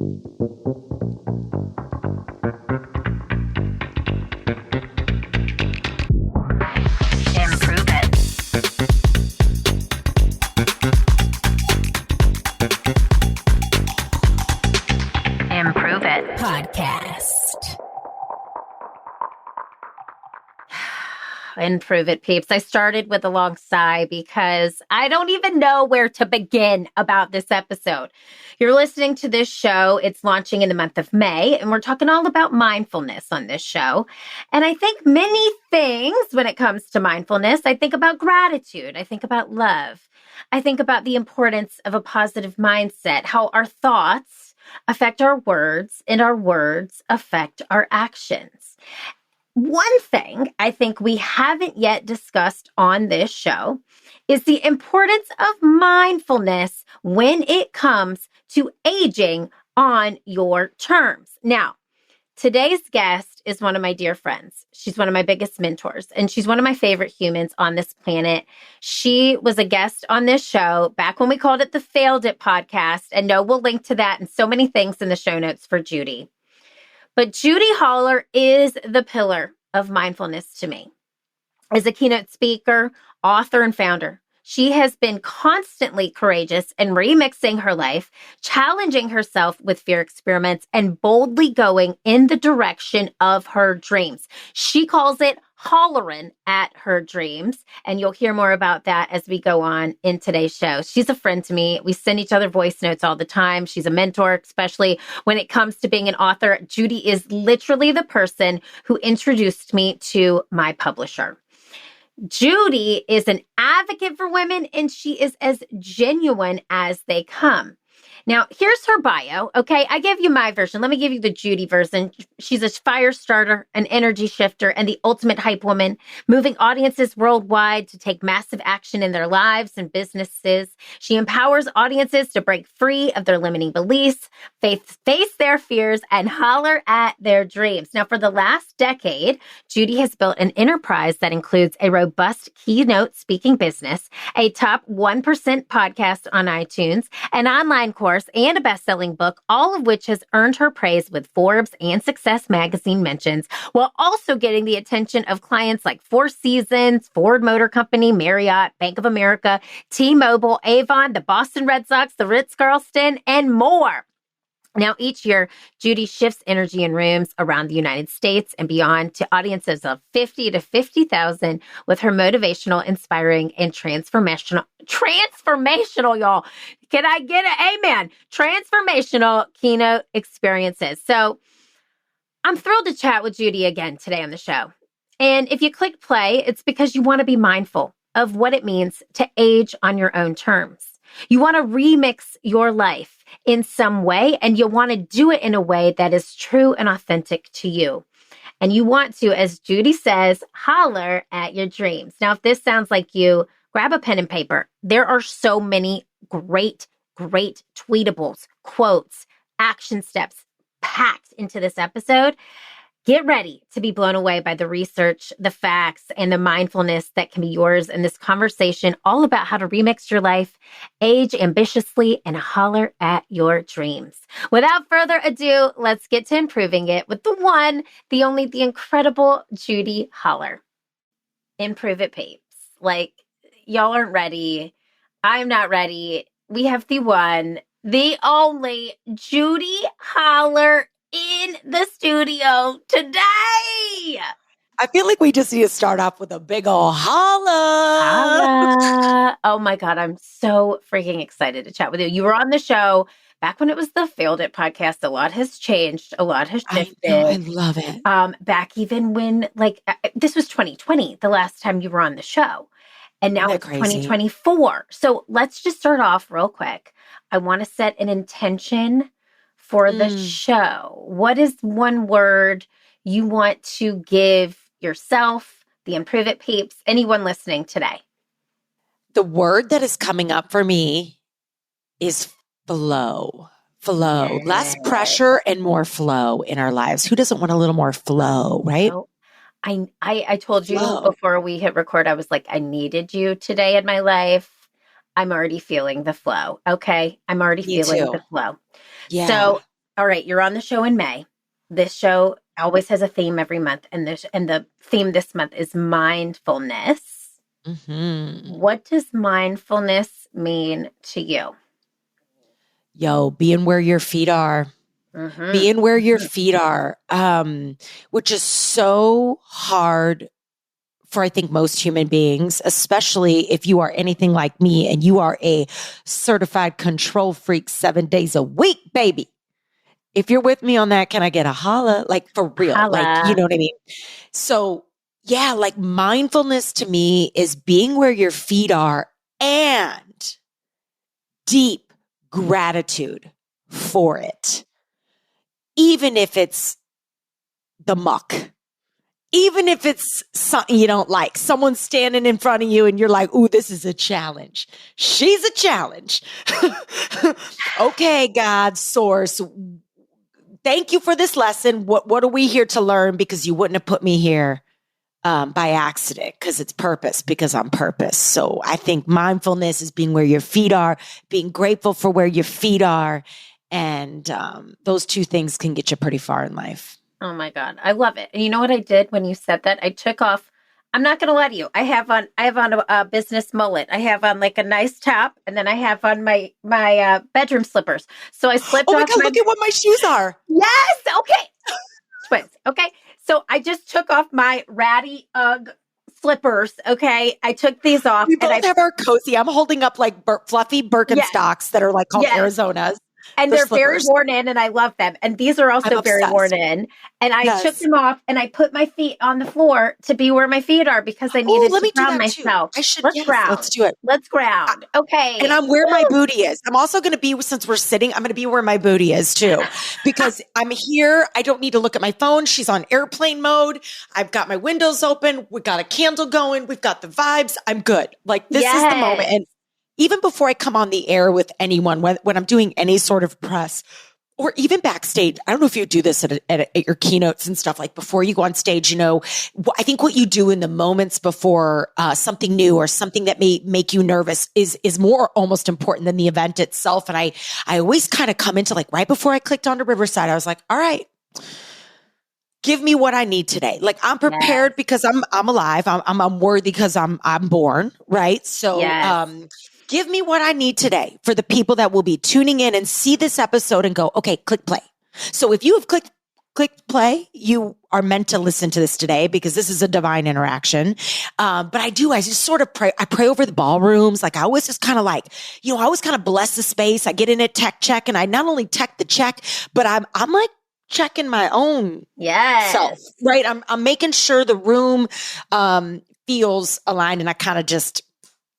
Improve it. Improve it. Podcast. Improve it, peeps. I started with a long sigh because I don't even know where to begin about this episode. You're listening to this show. It's launching in the month of May, and we're talking all about mindfulness on this show. And I think many things when it comes to mindfulness, I think about gratitude. I think about love. I think about the importance of a positive mindset, how our thoughts affect our words and our words affect our actions. One thing I think we haven't yet discussed on this show is the importance of mindfulness when it comes to aging on your terms. Now, today's guest is one of my dear friends. She's one of my biggest mentors, and she's one of my favorite humans on this planet. She was a guest on this show back when we called it the Failed It podcast, and no, we'll link to that and so many things in the show notes for Judi. But Judi Holler is the pillar of mindfulness to me. As a keynote speaker, author, and founder, she has been constantly courageous in remixing her life, challenging herself with fear experiments, and boldly going in the direction of her dreams. She calls it hollering at her dreams, and you'll hear more about that as we go on in today's show. She's a friend to me. We send each other voice notes all the time. She's a mentor, especially when it comes to being an author. Judi is literally the person who introduced me to my publisher. Judi is an advocate for women, and she is as genuine as they come. Now, here's her bio, okay? I gave you my version. Let me give you the Judi version. She's a fire starter, an energy shifter, and the ultimate hype woman, moving audiences worldwide to take massive action in their lives and businesses. She empowers audiences to break free of their limiting beliefs, face their fears, and holler at their dreams. Now, for the last decade, Judi has built an enterprise that includes a robust keynote speaking business, a top 1% podcast on iTunes, an online course, and a best-selling book, all of which has earned her praise with Forbes and Success magazine mentions, while also getting the attention of clients like Four Seasons, Ford Motor Company, Marriott, Bank of America, T-Mobile, Avon, the Boston Red Sox, the Ritz-Carlton, and more. Now, each year, Judi shifts energy in rooms around the United States and beyond to audiences of 50 to 50,000 with her motivational, inspiring, and transformational, y'all. Can I get an amen? Transformational keynote experiences. So I'm thrilled to chat with Judi again today on the show. And if you click play, it's because you want to be mindful of what it means to age on your own terms. You want to remix your life in some way, and you want to do it in a way that is true and authentic to you. And you want to, as Judi says, holler at your dreams. Now, if this sounds like you, grab a pen and paper. There are so many great tweetables, quotes, action steps packed into this episode. Get ready to be blown away by the research, the facts, and the mindfulness that can be yours in this conversation, all about how to remix your life, age ambitiously, and holler at your dreams. Without further ado, let's get to improving it with the one, the only, the incredible Judi Holler. Improve it, peeps. Like, y'all aren't ready. I'm not ready. We have the one, the only Judi Holler in the studio today. I feel like we just need to start off with a big ol' holla. Oh my God, I'm so freaking excited to chat with you. You were on the show back when it was the Failed It podcast. A lot has changed. A lot has shifted. I love it. Back even when, this was 2020, the last time you were on the show. And now it's 2024. So let's just start off real quick. I want to set an intention for the show. What is one word you want to give yourself, the Improve It peeps, anyone listening today? The word that is coming up for me is flow. Flow. Yes. Less pressure and more flow in our lives. Who doesn't want a little more flow, right? Oh, I told you before we hit record, I was like, I needed you today in my life. I'm already feeling the flow. Okay. I'm already feeling the flow. Yeah. So All right, you're on the show in May. This show always has a theme every month, and the theme this month is mindfulness. Mm-hmm. What does mindfulness mean to you? Yo, being where your feet are. Mm-hmm. Being where your feet are, which is so hard for, I think, most human beings, especially if you are anything like me and you are a certified control freak 7 days a week, baby. If you're with me on that, can I get a holla? Like for real, like, you Holla. know what I mean? So yeah, like mindfulness to me is being where your feet are and deep gratitude for it. Even if it's the muck, even if it's something you don't like, someone standing in front of you and you're like, ooh, this is a challenge. She's a challenge. Okay, God, source, thank you for this lesson. What are we here to learn? Because you wouldn't have put me here by accident, because it's purpose, because I'm purpose. So I think mindfulness is being where your feet are, being grateful for where your feet are. And those two things can get you pretty far in life. Oh my God. I love it. And you know what I did when you said that? I took off, I'm not going to lie to you. I have on a business mullet. I have on like a nice top, and then I have on my bedroom slippers. So I slipped Oh my off God, look at what my shoes are. Yes. Okay. Twins. Okay. So I just took off my ratty Ugg slippers. Okay. I took these off We and both have our cozy. I'm holding up like fluffy yes, Birkenstocks that are like called yes. Arizonas. And they're very slippers. worn in, and I love them. And these are I'm also very obsessed. worn in. And I took Yes. them off and I put my feet on the floor to be where my feet are because I Oh, needed let to me do ground that too. myself. I should. Let's Yes, let's ground. do it. Let's ground. Okay. And I'm where my Woo! booty is. I'm also going to be, since we're sitting, I'm going to be where my booty is too, because I'm here. I don't need to look at my phone. She's on airplane mode. I've got my windows open. We got a candle going. We've got the vibes. I'm good. Like this is the moment. Yes. And even before I come on the air with anyone, when I'm doing any sort of press, or even backstage, I don't know if you do this at your keynotes and stuff, like before you go on stage, you know, I think what you do in the moments before something new or something that may make you nervous is more almost important than the event itself. And I always kind of come into like right before I clicked onto Riverside, I was like, all right, give me what I need today. Like I'm prepared Yes. because I'm alive. I'm worthy because I'm born. Right. So, Yes. give me what I need today for the people that will be tuning in and see this episode and go, okay, click play. So if you have clicked play, you are meant to listen to this today because this is a divine interaction. But I just sort of pray. I pray over the ballrooms. Like I always just kind of like, you know, I always kind of bless the space. I get in a tech check and I not only tech the check, but I'm like checking my own self, right? I'm making sure the room, feels aligned, and I kind of just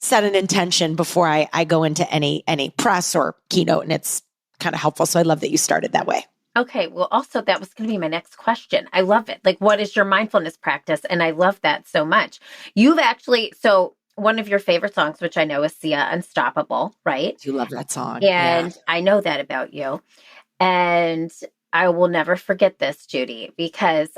set an intention before I go into any press or keynote, and it's kind of helpful. So I love that you started that way. Okay. Well, also that was going to be my next question. I love it. Like, what is your mindfulness practice? And I love that so much. You've actually, so one of your favorite songs, which I know is Sia Unstoppable, right? You love that song. And I know that about you. And I will never forget this, Judi, because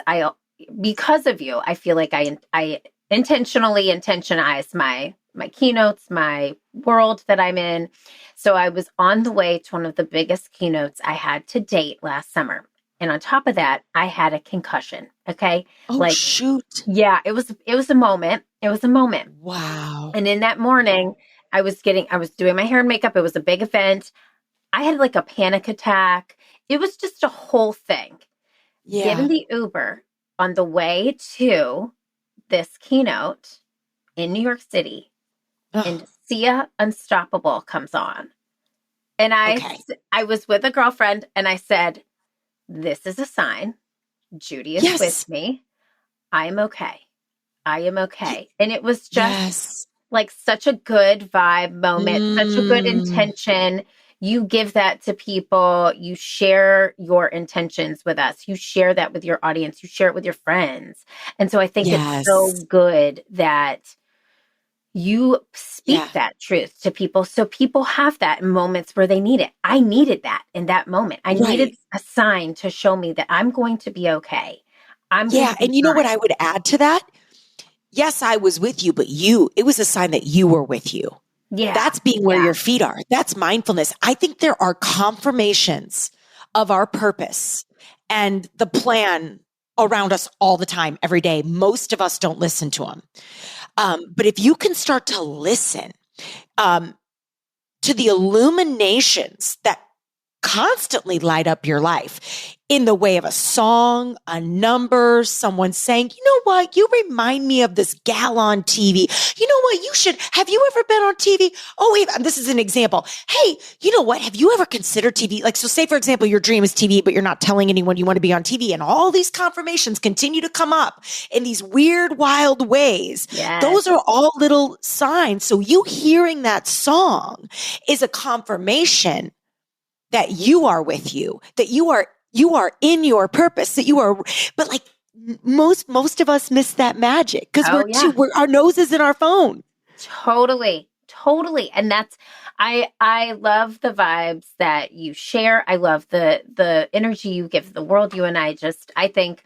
of you, I feel like I intentionally intentionize my keynotes, my world that I'm in. So I was on the way to one of the biggest keynotes I had to date last summer. And on top of that, I had a concussion. Okay. Oh, shoot. Yeah, it was a moment. It was a moment. Wow. And in that morning, I was doing my hair and makeup. It was a big event. I had like a panic attack. It was just a whole thing. Yeah. Given the Uber on the way to this keynote in New York City, and Sia Unstoppable comes on. And I was with a girlfriend and I said, this is a sign. Judi is with me. I'm okay. I am okay. And it was just like such a good vibe moment, such a good intention. You give that to people. You share your intentions with us. You share that with your audience. You share it with your friends. And so I think it's so good that you speak that truth to people. So people have that in moments where they need it. I needed that in that moment. I needed a sign to show me that I'm going to be okay. And you know what I would add to that? Yes, I was with you, but it was a sign that you were with you. Yeah. That's being where your feet are. That's mindfulness. I think there are confirmations of our purpose and the plan around us all the time, every day. Most of us don't listen to them. But if you can start to listen to the illuminations that constantly light up your life in the way of a song, a number, someone saying, you know what, you remind me of this gal on TV. You know what, have you ever been on TV? Oh, wait, this is an example. Hey, you know what, have you ever considered TV? Like, so say, for example, your dream is TV, but you're not telling anyone you want to be on TV. And all these confirmations continue to come up in these weird, wild ways. Yes. Those are all little signs. So you hearing that song is a confirmation that you are with you, that you are in your purpose, that you are, but like most of us miss that magic because our nose is in our phone. Totally. And that's, I love the vibes that you share. I love the energy you give the world. You and I think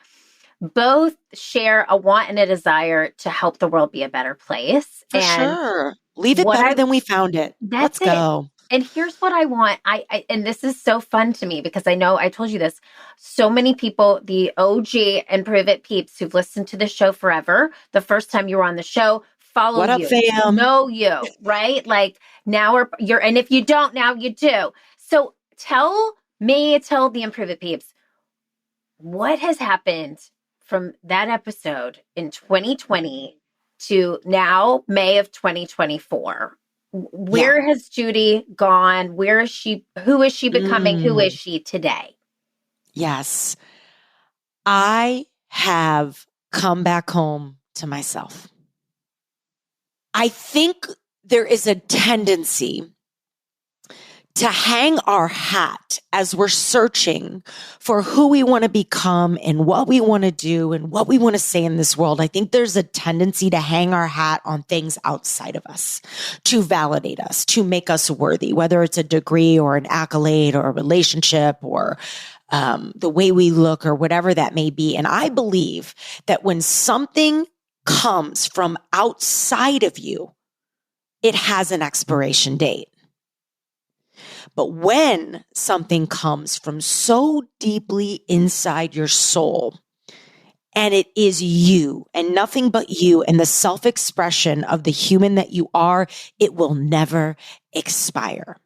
both share a want and a desire to help the world be a better place. For sure. Leave it better than we found it. Let's go. And here's what I want. And this is so fun to me because I know I told you this. So many people, the OG and Prove It peeps who've listened to the show forever, the first time you were on the show, follow what you, up, fam? know you, right? Like now you're, and if you don't, now you do. So tell the Improve It peeps, what has happened from that episode in 2020 to now, May of 2024? Where has Judi gone? Where is she? Who is she becoming? Who is she today? Yes. I have come back home to myself. I think there is a tendency to hang our hat as we're searching for who we want to become and what we want to do and what we want to say in this world. I think there's a tendency to hang our hat on things outside of us, to validate us, to make us worthy, whether it's a degree or an accolade or a relationship or the way we look or whatever that may be. And I believe that when something comes from outside of you, it has an expiration date. But when something comes from so deeply inside your soul, and it is you and nothing but you and the self-expression of the human that you are, it will never expire.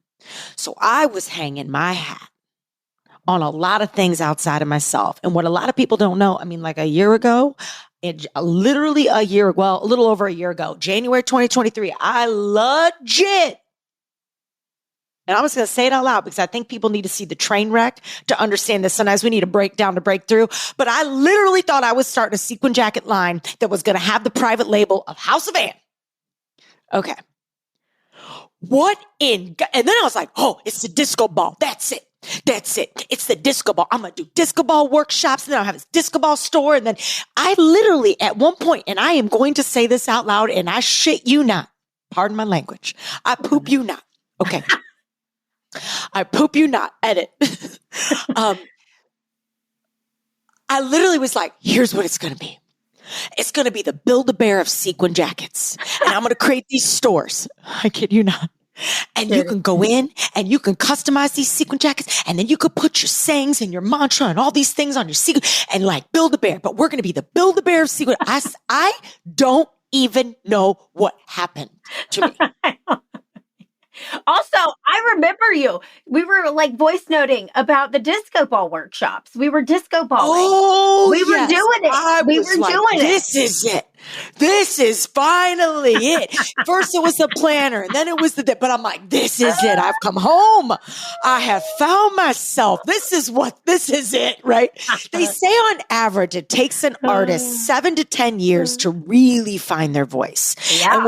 So I was hanging my hat on a lot of things outside of myself. And what a lot of people don't know, I mean, like a year ago, literally a little over a year ago, January 2023, I legit, and I'm just going to say it out loud because I think people need to see the train wreck to understand this. Sometimes we need a breakdown to break through. But I literally thought I was starting a sequin jacket line that was going to have the private label of House of Ann. Okay. And then I was like, oh, it's the disco ball. That's it. It's the disco ball. I'm going to do disco ball workshops. And then I'll have this disco ball store. And then I literally at one point, and I am going to say this out loud, and I shit you not. Pardon my language. I poop you not. Okay. I poop you not. Edit. I literally was like, here's what it's going to be. It's going to be the Build-A-Bear of sequin jackets. And I'm going to create these stores. I kid you not. And you can go in and you can customize these sequin jackets. And then you could put your sayings and your mantra and all these things on your sequin and like Build-A-Bear. But we're going to be the Build-A-Bear of sequin. I don't even know what happened to me. Also, I remember you. We were like voice noting about the disco ball workshops. We were disco balling. Oh, we were doing it. This is it. This is finally it. First it was the planner, and then it was but I'm like, this is it. I've come home. I have found myself. This is it, right? They say on average, it takes an artist 7 to 10 years to really find their voice. Yeah. And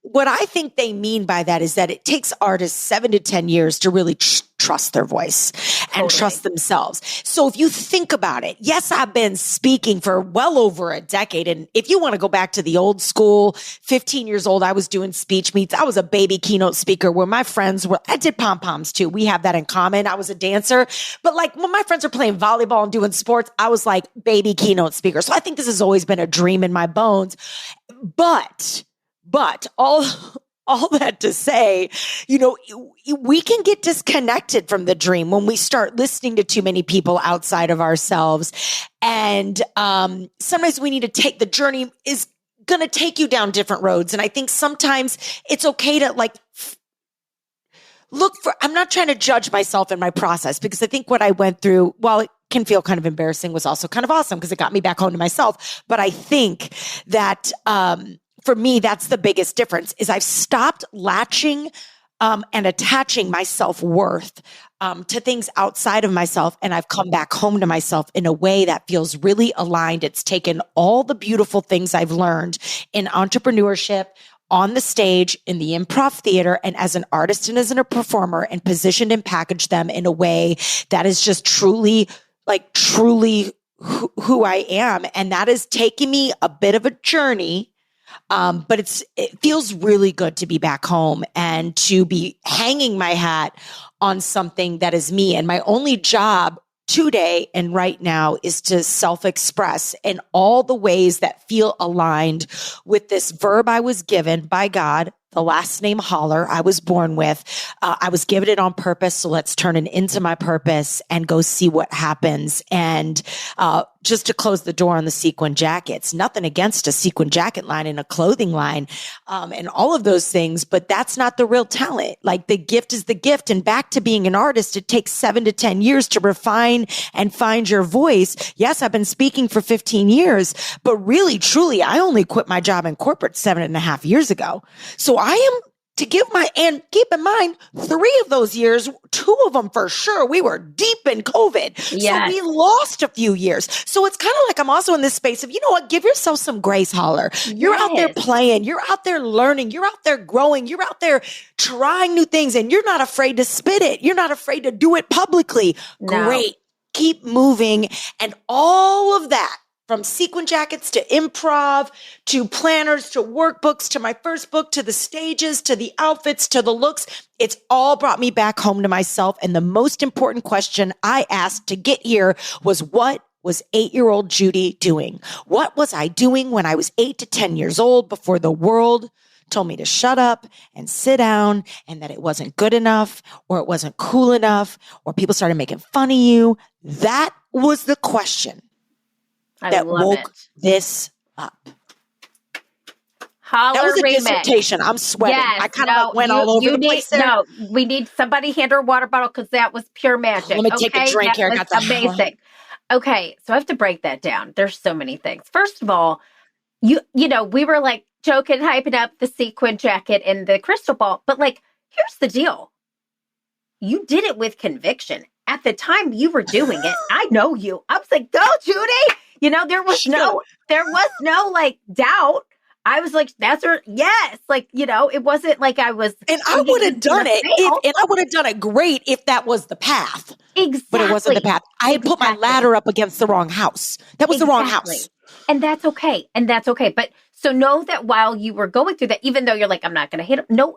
what I think they mean by that is that it takes artists 7 to 10 years to really trust their voice and trust themselves. So if you think about it, yes, I've been speaking for well over a decade. And if you want to go back to the old school, 15 years old, I was doing speech meets. I was a baby keynote speaker where my friends I did pom-poms too. We have that in common. I was a dancer, but like when my friends were playing volleyball and doing sports, I was like baby keynote speaker. So I think this has always been a dream in my bones, but all all that to say, we can get disconnected from the dream when we start listening to too many people outside of ourselves. And sometimes we need to take the journey is going to take you down different roads. And I think sometimes it's okay to I'm not trying to judge myself in my process, because I think what I went through, while it can feel kind of embarrassing, was also kind of awesome because it got me back home to myself. But I think that, for me, that's the biggest difference is I've stopped latching and attaching my self-worth to things outside of myself. And I've come back home to myself in a way that feels really aligned. It's taken all the beautiful things I've learned in entrepreneurship, on the stage, in the improv theater, and as an artist and as a performer, and positioned and packaged them in a way that is just truly who I am. And that is taking me a bit of a journey. But it feels really good to be back home and to be hanging my hat on something that is me. And my only job today and right now is to self-express in all the ways that feel aligned with this verb I was given by God, the last name Holler, I was born with. I was given it on purpose. So let's turn it into my purpose and go see what happens. And just to close the door on the sequin jackets, nothing against a sequin jacket line and a clothing line and all of those things, but that's not the real talent. Like, the gift is the gift. And back to being an artist, it takes 7 to 10 years to refine and find your voice. Yes, I've been speaking for 15 years, but really, truly, I only quit my job in corporate 7.5 years ago. So I am and keep in mind, 3 of those years, 2 of them for sure, we were deep in COVID. Yes. So we lost a few years. So it's kind of like I'm also in this space of, you know what, give yourself some grace, Holler. You're out there playing, you're out there learning, you're out there growing, you're out there trying new things, and you're not afraid to spit it. You're not afraid to do it publicly. No. Great. Keep moving. And all of that, from sequin jackets to improv, to planners, to workbooks, to my first book, to the stages, to the outfits, to the looks, it's all brought me back home to myself. And the most important question I asked to get here was, what was 8-year-old Judi doing? What was I doing when I was 8 to 10 years old, before the world told me to shut up and sit down, and that it wasn't good enough, or it wasn't cool enough, or people started making fun of you? That was the question that woke this up. Holler that was a remix. Dissertation. I'm sweating. Yes, I kind of went all over the place there. No, we need somebody hand her a water bottle, because that was pure magic. Let me take a drink here. I got that amazing. Okay, so I have to break that down. There's so many things. First of all, you know, we were like joking, hyping up the sequin jacket and the crystal ball, but like, here's the deal. You did it with conviction. At the time you were doing it, I know you. I was like, go, Judi. You know, there was no like doubt. I was like, that's her. Yes. Like, you know, it wasn't like I was. And I would have done it. And I would have done it great if that was the path. Exactly. But it wasn't the path. I had put my ladder up against the wrong house. That was the wrong house. And that's okay. But so know that while you were going through that, even though you're like, I'm not going to hit him. No,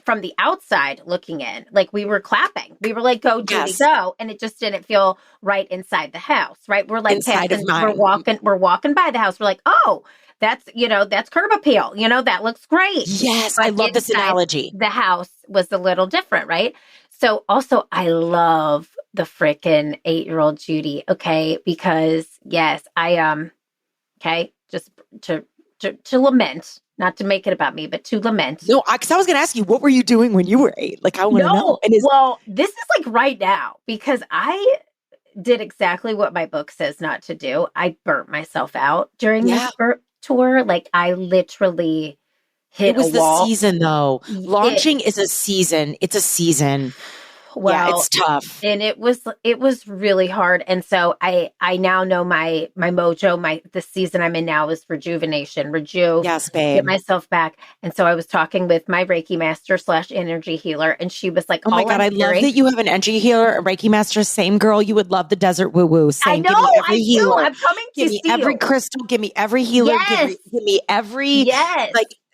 from the outside looking in, like, we were clapping. We were like, go, Judi, go. And it just didn't feel right inside the house, right? We're like, we're walking by the house. We're like, oh, that's curb appeal. You know, that looks great. Yes. But I love this analogy. The house was a little different, right? So also, I love the frickin' 8-year-old Judi. Okay. Because yes, okay. Just to lament, not to make it about me, but to lament. No, because I was going to ask you, what were you doing when you were 8? Like, I want to know. Well, this is like right now, because I did exactly what my book says not to do. I burnt myself out during this tour. Like, I literally hit a wall. It was the season, though. Launching is a season. It's a season. Well, it's tough. And it was really hard. And so I now know my mojo, the season I'm in now is rejuvenation, yes, babe. Get myself back. And so I was talking with my Reiki master / energy healer, and she was like, oh my God, I love that you have an energy healer, a Reiki master, same girl. You would love the desert woo woo. I know, give me every healer. I'm coming to give me every crystal. Give me every healer. Yes. Give me every,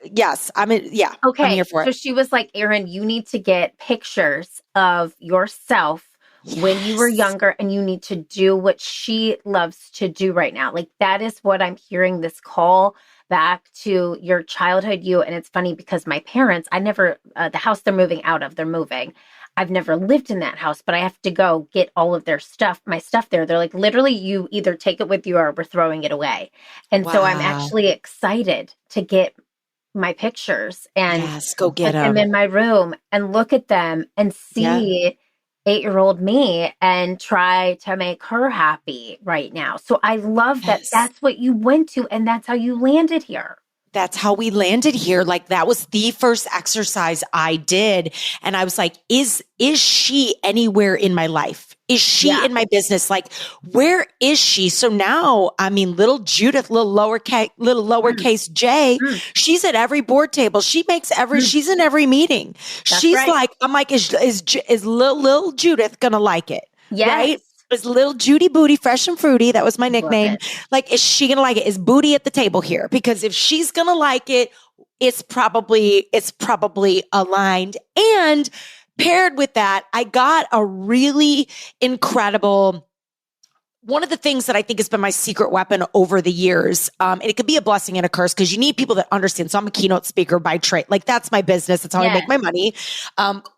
yes, I'm okay. I'm here for it. So she was like, Erin, you need to get pictures of yourself when you were Yes. younger, and you need to do what she loves to do right now. Like, that is what I'm hearing, this call back to your childhood you. And it's funny because my parents, I never, the house they're moving out of, they're moving. I've never lived in that house, but I have to go get all of their stuff, my stuff there. They're like, literally, you either take it with you or we're throwing it away. And so I'm Wow. actually excited to get my pictures and Yes. Go get put them them. in my room and look at them and Yeah. see 8-year-old me and try to make her happy right now. So I love that Yes. that's what you went to and that's how you landed here. That's how we landed here. Like that was the first exercise I did. And I was like, is she anywhere in my life? Is she Yeah. in my business? Like, where is she? So now, I mean, little Judith, little Mm, lowercase J, mm, she's at every board table. She makes mm. she's in every meeting. That's She's right. like, I'm like, is little Judith going to like it? Right? Yes. Is little Judy Booty, fresh and fruity. That was my Love nickname. it. Like, is she gonna like it? Is Booty at the table here? Because if she's gonna like it, it's probably aligned. And paired with that, I got a really incredible one of the things that I think has been my secret weapon over the years, and it could be a blessing and a curse because you need people that understand. So I'm a keynote speaker by trade. Like that's my business. That's how I make Yes. my money.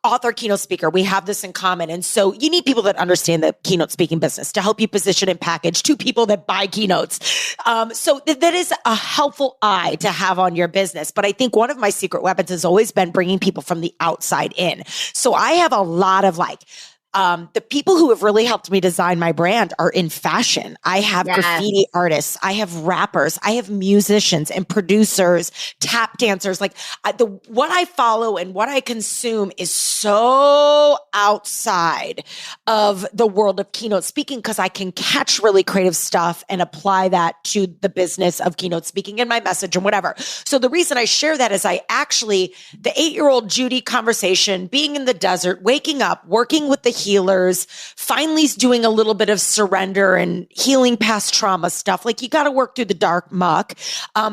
Author, keynote speaker. We have this in common. And so you need people that understand the keynote speaking business to help you position and package to people that buy keynotes. That is a helpful eye to have on your business. But I think one of my secret weapons has always been bringing people from the outside in. So I have a lot of the people who have really helped me design my brand are in fashion. I have Yes. graffiti artists. I have rappers. I have musicians and producers, tap dancers. Like what I follow and what I consume is so outside of the world of keynote speaking because I can catch really creative stuff and apply that to the business of keynote speaking and my message and whatever. So the reason I share that is the 8-year-old Judi conversation, being in the desert, waking up, working with the healers, finally doing a little bit of surrender and healing past trauma stuff. Like you got to work through the dark muck,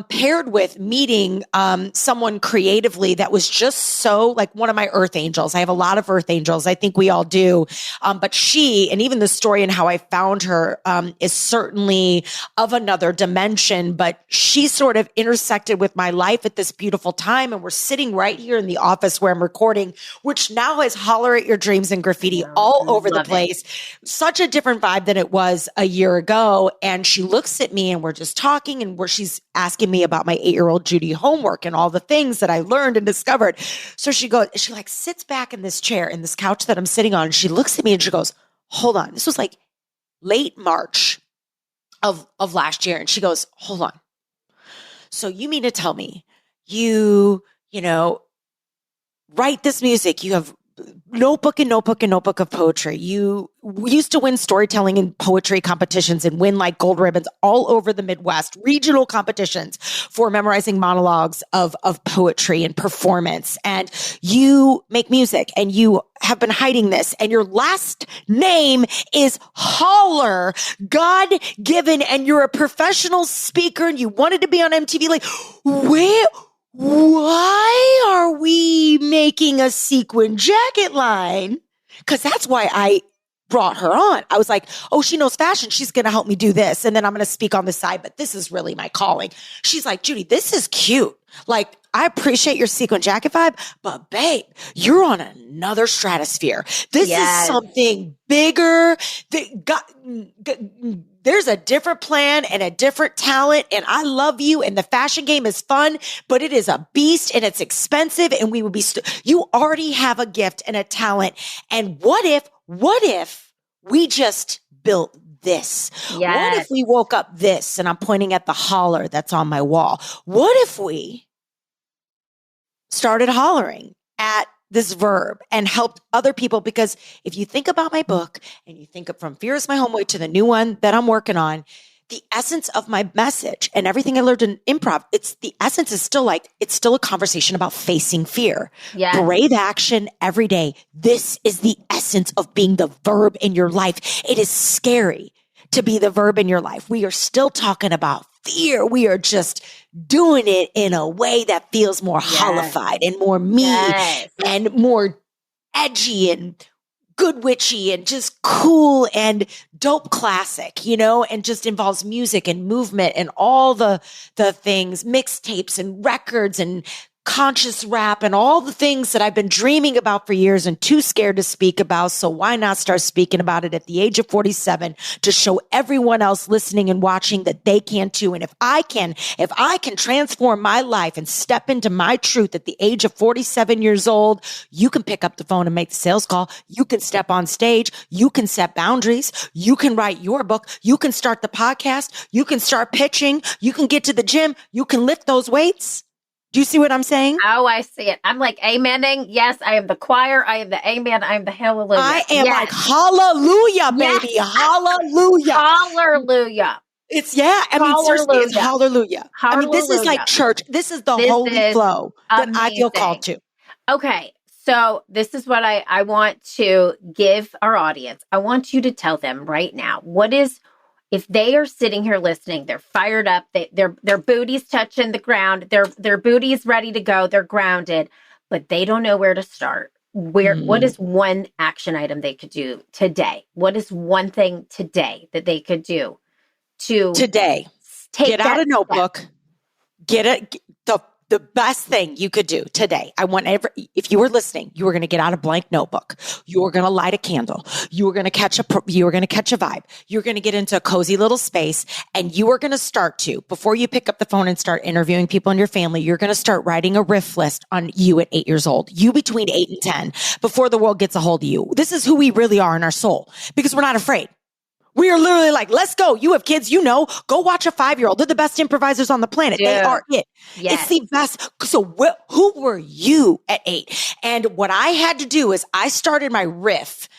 paired with meeting someone creatively that was just so like one of my earth angels. I have a lot of earth angels. I think we all do. But she, and even the story and how I found her is certainly of another dimension, but she sort of intersected with my life at this beautiful time. And we're sitting right here in the office where I'm recording, which now has Holler at Your Dreams and graffiti all over the place. Such a different vibe than it was a year ago. And she looks at me and we're just talking and she's asking me about my 8-year-old Judi homework and all the things that I learned and discovered. So she like sits back in this chair, in this couch that I'm sitting on. And she looks at me and she goes, hold on. This was like late March of last year. And she goes, hold on. So you mean to tell me you write this music, you have notebook of poetry. You used to win storytelling and poetry competitions and win like gold ribbons all over the Midwest, regional competitions for memorizing monologues of poetry and performance. And you make music and you have been hiding this and your last name is Holler, God given, and you're a professional speaker and you wanted to be on MTV. Like, why are we making a sequin jacket line? Because that's why I brought her on. I was like, oh, she knows fashion. She's going to help me do this. And then I'm going to speak on the side, but this is really my calling. She's like, Judi, this is cute. Like, I appreciate your sequin jacket vibe, but babe, you're on another stratosphere. This is something bigger. There's a different plan and a different talent, and I love you, and the fashion game is fun, but it is a beast and it's expensive, and we would be, you already have a gift and a talent. And what if we just built this? What if we woke up this? And I'm pointing at the holler that's on my wall. What if we started hollering at this verb and helped other people? Because if you think about my book and you think of From Fear is My Homeway to the new one that I'm working on, the essence of my message and everything I learned in improv, the essence is still a conversation about facing fear. Brave action every day. This is the essence of being the verb in your life. It is scary to be the verb in your life. We are still talking about fear. We are just doing it in a way that feels more hollified and more me and more edgy and good witchy and just cool and dope classic, and just involves music and movement and all the things, mixtapes and records and conscious rap and all the things that I've been dreaming about for years and too scared to speak about. So why not start speaking about it at the age of 47 to show everyone else listening and watching that they can too. And if I can transform my life and step into my truth at the age of 47 years old, you can pick up the phone and make the sales call. You can step on stage. You can set boundaries. You can write your book. You can start the podcast. You can start pitching. You can get to the gym. You can lift those weights. Do you see what I'm saying? Oh, I see it. I'm like amening. Yes, I am the choir. I am the amen. I am the hallelujah. I am like hallelujah, baby. Yes. Hallelujah. Hallelujah. Seriously, it's hallelujah. I mean, this is like church. This is the holy flow that I feel called to. Okay. So this is what I want to give our audience. I want you to tell them right now, if they are sitting here listening, they're fired up, their booty's touching the ground, their booty's ready to go, they're grounded, but they don't know where to start. What is one action item they could do today? What is one thing today that they could do get out a notebook, the best thing you could do today. If you were listening, you were going to get out a blank notebook. You were going to light a candle. You were going to catch a vibe. You're going to get into a cozy little space, and you are going to start to, before you pick up the phone and start interviewing people in your family, you're going to start writing a riff list on you at 8 years old, you between 8 and 10, before the world gets a hold of you. This is who we really are in our soul, because we're not afraid. We are literally like, let's go. You have kids, go watch a 5-year-old. They're the best improvisers on the planet. Dude. They are it. Yes. It's the best. So who were you at 8? And what I had to do is I started my riff,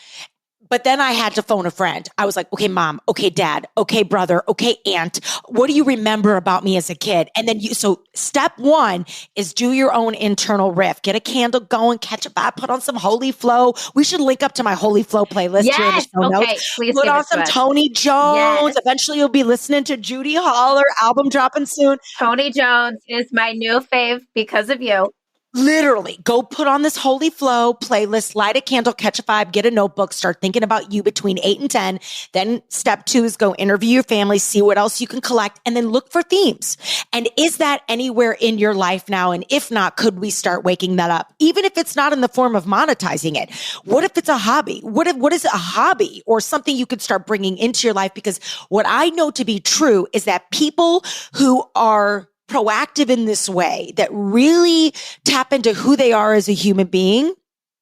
but then I had to phone a friend. I was like, okay, mom, okay, dad, okay, brother, okay, aunt. What do you remember about me as a kid? And then so step 1 is do your own internal riff. Get a candle going, catch a vibe, put on some Holy Flow. We should link up to my Holy Flow playlist here in the show notes. Please put on some Tony Jones. Yes. Eventually you'll be listening to Judi Holler, album dropping soon. Tony Jones is my new fave because of you. Literally, go put on this Holy Flow playlist, light a candle, catch a vibe, get a notebook, start thinking about you between 8 and 10. Then step 2 is go interview your family, see what else you can collect, and then look for themes. And is that anywhere in your life now? And if not, could we start waking that up? Even if it's not in the form of monetizing it. What if it's a hobby? What is a hobby or something you could start bringing into your life? Because what I know to be true is that people who are proactive in this way, that really tap into who they are as a human being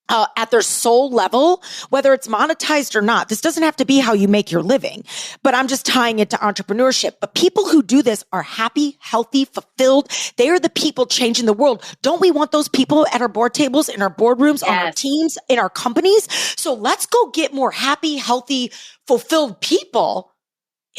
at their soul level, whether it's monetized or not. This doesn't have to be how you make your living, but I'm just tying it to entrepreneurship. But people who do this are happy, healthy, fulfilled. They are the people changing the world. Don't we want those people at our board tables, in our boardrooms, on our teams, in our companies? So let's go get more happy, healthy, fulfilled people.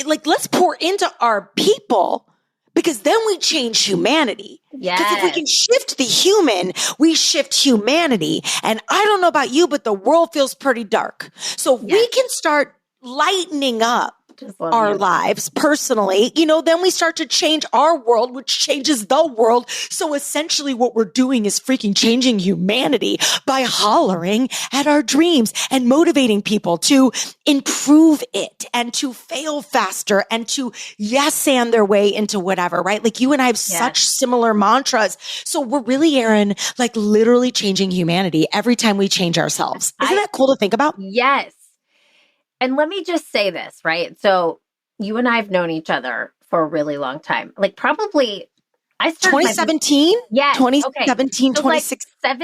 Let's pour into our people, because then we change humanity. Yes. Because if we can shift the human, we shift humanity. And I don't know about you, but the world feels pretty dark. So we can start lightening up our lives personally, then we start to change our world, which changes the world. So essentially what we're doing is freaking changing humanity by hollering at our dreams and motivating people to improve it and to fail faster and to yes-and their way into whatever, right? Like you and I have such similar mantras. So we're really, Erin, like literally changing humanity every time we change ourselves. Isn't that cool to think about? Yes. And let me just say this, right? So you and I have known each other for a really long time. Like probably I started 2017? Yes. 2017, so 2016. Like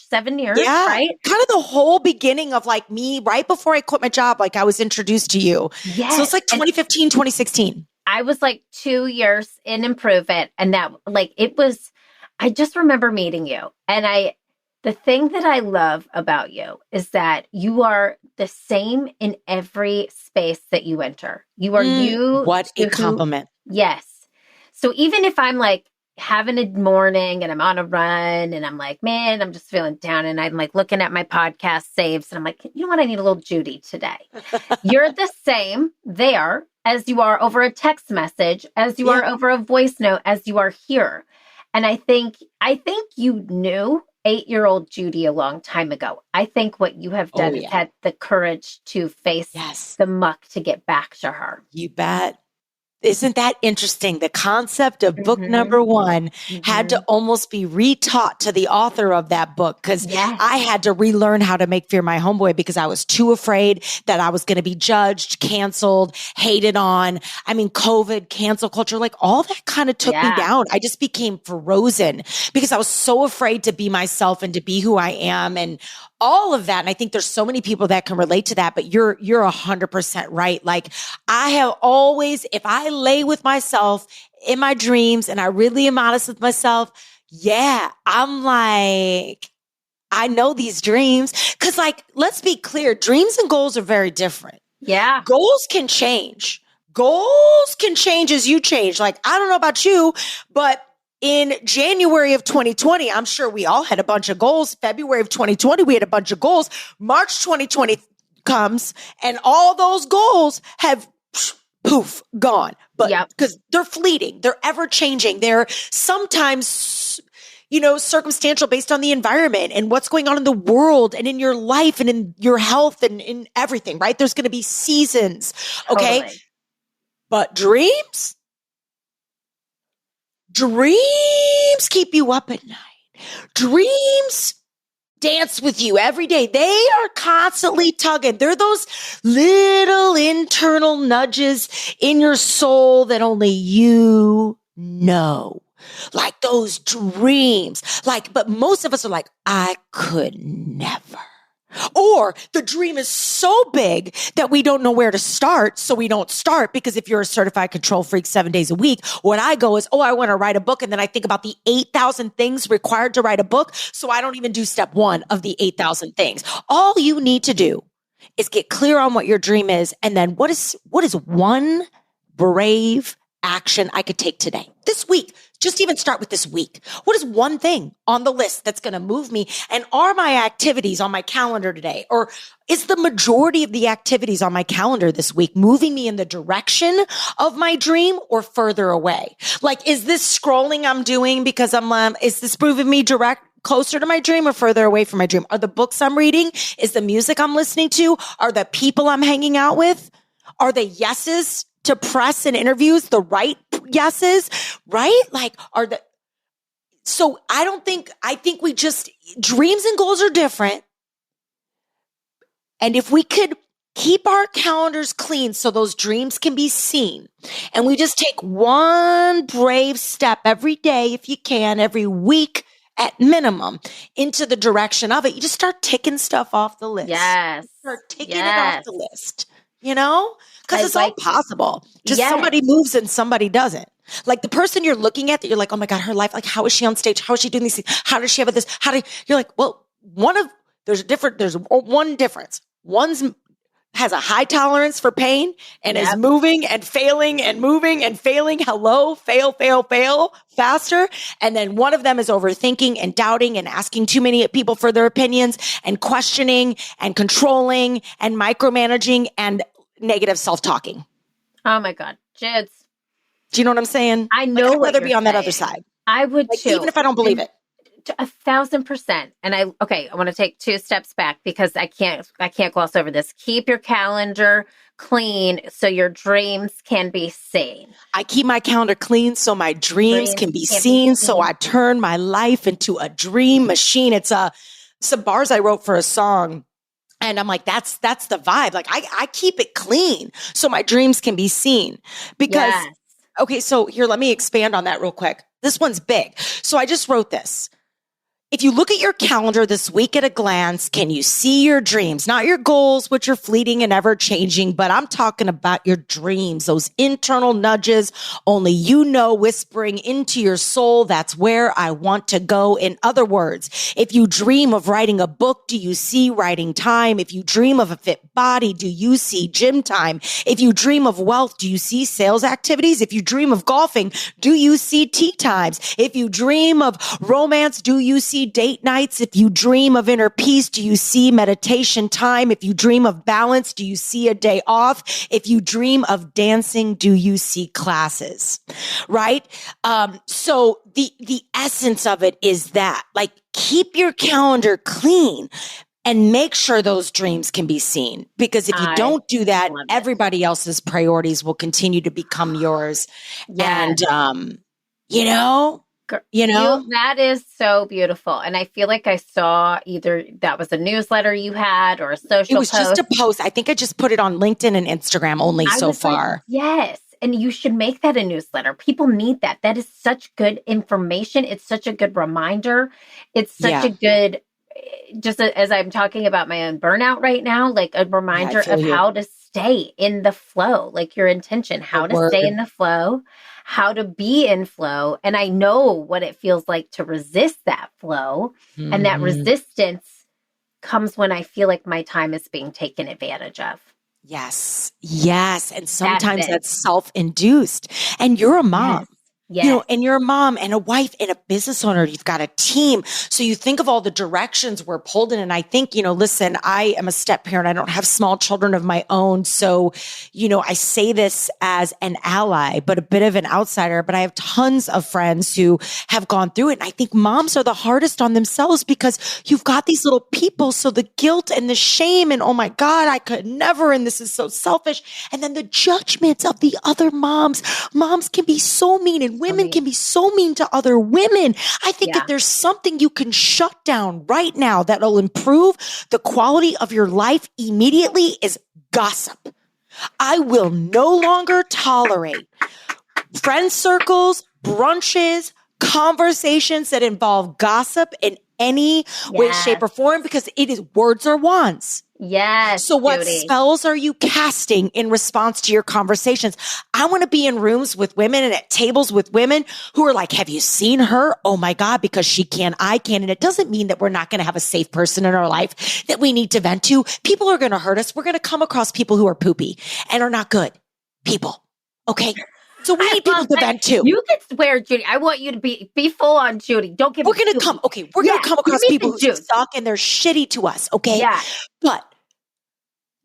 7 years, right? Kind of the whole beginning of like me right before I quit my job, like I was introduced to you. Yes. So it's like 2015, 2016. I was like 2 years in Improve It. And that I just remember meeting you. And the thing that I love about you is that you are the same in every space that you enter. You are you. What a compliment. Yes. So even if I'm like having a morning and I'm on a run and I'm like, man, I'm just feeling down and I'm like looking at my podcast saves and I'm like, you know what? I need a little Judi today. You're the same there as you are over a text message, as you are over a voice note, as you are here. And I think you knew 8-year-old Judi a long time ago. I think what you have done is had the courage to face the muck to get back to her. You bet. Isn't that interesting? The concept of book number one had to almost be retaught to the author of that book, because I had to relearn how to make Fear My Homeboy because I was too afraid that I was going to be judged, canceled, hated on. I mean, COVID, cancel culture, like all that kind of took me down. I just became frozen because I was so afraid to be myself and to be who I am and all of that. And I think there's so many people that can relate to that, but you're 100% right. Like I have always, if I lay with myself in my dreams and I really am honest with myself, I'm like, I know these dreams. Cause like, let's be clear, dreams and goals are very different. Yeah. Goals can change. Goals can change as you change. Like, I don't know about you, but in January of 2020, I'm sure we all had a bunch of goals. February of 2020, we had a bunch of goals. March 2020 comes and all those goals have poof, gone. But because they're fleeting, they're ever changing. They're sometimes, circumstantial based on the environment and what's going on in the world and in your life and in your health and in everything, right? There's going to be seasons. Okay. Totally. But dreams keep you up at night. Dreams dance with you every day. They are constantly tugging. They're those little internal nudges in your soul that only you know. Like those dreams. But most of us are like, I could never. Or the dream is so big that we don't know where to start. So we don't start, because if you're a certified control freak 7 days a week, what I go is, I want to write a book. And then I think about the 8,000 things required to write a book. So I don't even do step one of the 8,000 things. All you need to do is get clear on what your dream is. And then what is one brave action I could take today, this week? Just even start with this week. What is one thing on the list that's going to move me? And are my activities on my calendar today, or is the majority of the activities on my calendar this week moving me in the direction of my dream or further away? Like, is this scrolling I'm doing because is this moving me closer to my dream or further away from my dream? Are the books I'm reading, is the music I'm listening to, are the people I'm hanging out with, are the yeses to press and interviews the right yeses, right? I think dreams and goals are different. And if we could keep our calendars clean so those dreams can be seen, and we just take one brave step every day, if you can, every week at minimum, into the direction of it, you just start ticking stuff off the list. Yes. Start ticking it off the list, because it's all possible. Just somebody moves and somebody doesn't. Like the person you're looking at that you're like, oh my God, her life, like how is she on stage? How is she doing these things? How does she have this? You're like, well, there's one difference. One's has a high tolerance for pain and is moving and failing and moving and failing. Hello, fail faster. And then one of them is overthinking and doubting and asking too many people for their opinions and questioning and controlling and micromanaging and negative self-talking. Oh my God, Jids. Do you know what I'm saying? I know. I'd rather be on that other side. I would too. Even if I don't believe it. 1,000%. And I want to take 2 steps back because I can't gloss over this. Keep your calendar clean so your dreams can be seen. I keep my calendar clean so my dreams can be seen. So I turn my life into a dream machine. It's some bars I wrote for a song. And I'm like, that's the vibe. Like I keep it clean so my dreams can be seen. Because, okay, so here, let me expand on that real quick. This one's big. So I just wrote this. If you look at your calendar this week at a glance, can you see your dreams? Not your goals, which are fleeting and ever changing, but I'm talking about your dreams, those internal nudges only you know, whispering into your soul, that's where I want to go. In other words, if you dream of writing a book, do you see writing time? If you dream of a fit body, do you see gym time? If you dream of wealth, do you see sales activities? If you dream of golfing, do you see tea times? If you dream of romance, do you see date nights? If you dream of inner peace, do you see meditation time? If you dream of balance, do you see a day off? If you dream of dancing, do you see classes? Right? So the essence of it is that, like, keep your calendar clean and make sure those dreams can be seen. Because if you don't do that, everybody else's priorities will continue to become yours. Yes. And, you know, that is so beautiful. And I feel like I saw either that was a newsletter you had or a social post. It was just a post. I think I just put it on LinkedIn and Instagram only so far. Yes. And you should make that a newsletter. People need that. That is such good information. It's such a good reminder. It's such a good, just as I'm talking about my own burnout right now, like a reminder of how to stay in the flow, like your intention, how to stay in the flow, how to be in flow. And I know what it feels like to resist that flow. Mm-hmm. And that resistance comes when I feel like my time is being taken advantage of. Yes. Yes. And sometimes that's self-induced. And you're a mom. Yes. Yes. You know, and you're a mom and a wife and a business owner. You've got a team. So you think of all the directions we're pulled in. And I think, listen, I am a step parent. I don't have small children of my own. So, I say this as an ally, but a bit of an outsider, but I have tons of friends who have gone through it. And I think moms are the hardest on themselves because you've got these little people. So the guilt and the shame and, oh my God, I could never. And this is so selfish. And then the judgments of the other moms. Moms can be so mean and women can be so mean to other women. I think if there's something you can shut down right now that'll improve the quality of your life immediately is gossip. I will no longer tolerate friend circles, brunches, conversations that involve gossip in any way, shape, or form because it is words or wands. Yes. So what spells are you casting in response to your conversations? I want to be in rooms with women and at tables with women who are like, have you seen her? Oh my God, because she can, I can. And it doesn't mean that we're not going to have a safe person in our life that we need to vent to. People are going to hurt us. We're going to come across people who are poopy and are not good people. Okay. So we need people to vent too. You can swear, Judi. I want you to be full on Judi. Don't give me. We're going to come. Okay. We're going to come across people who suck and they're shitty to us. Okay. Yeah. But